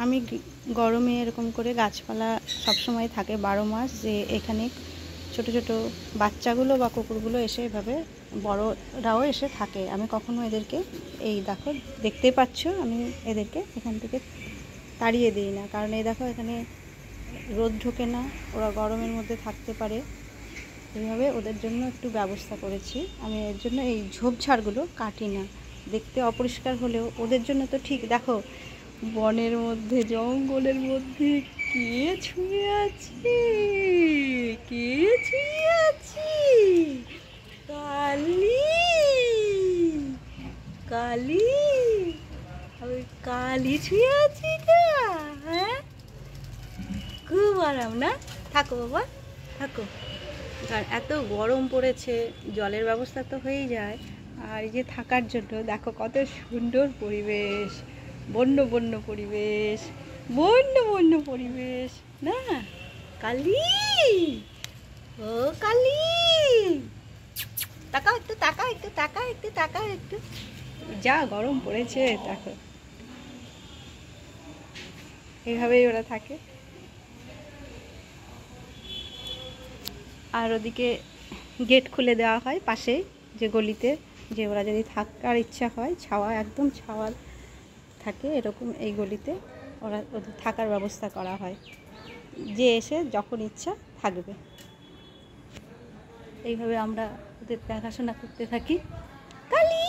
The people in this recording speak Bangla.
আমি গরমে এরকম করে গাছপালা সবসময় থাকে 12 মাস, যে এখানে ছোট ছোট বাচ্চাগুলো বা কুকুরগুলো এসে এভাবে বড়রাও এসে থাকে। আমি কখনো এদেরকে, এই দেখো দেখতেই পাচ্ছ, আমি এদেরকে এখান থেকে তাড়িয়ে দিই না, কারণ এই দেখো এখানে রোদ ঢোকে না, ওরা গরমের মধ্যে থাকতে পারে। এইভাবে ওদের জন্য একটু ব্যবস্থা করেছি আমি, এর জন্য এই ঝোপঝাড়গুলো কাটি না। দেখতে অপরিষ্কার হলেও ওদের জন্য তো ঠিক। দেখো বনের মধ্যে, জঙ্গলের মধ্যে কে ছুঁয়ে আছে, কে ছুঁয়ে আছে? কালি, কালি, ওই কালি ছুঁয়ে আছি গা। হ্যাঁ, খুব আরাম না? থাকো বাবা, থাকো। কারণ এত গরম পড়েছে, জলের ব্যবস্থা তো হয়েই যায়, আর এই যে থাকার জন্য দেখো কত সুন্দর পরিবেশ, বন্য বন্য পরিবেশ, বন্য বন্য পরিবেশ না? কালি, ও কালি, তাকাও একটু, তাকাও একটু, তাকাও একটু, তাকাও একটু। যা গরম পড়েছে দেখো। এইভাবেই ওরা থাকে। আর ওদিকে গেট খুলে দেওয়া হয় পাশেই, যে গলিতে, যে ওরা যদি থাকার ইচ্ছা হয়, ছাওয়া, একদম ছাওয়া থাকে এরকম, এই গলিতে ওদের থাকার ব্যবস্থা করা হয়, যে এসে যখন ইচ্ছা থাকবে। এইভাবে আমরা ওদের দেখাশোনা করতে থাকি। কালি।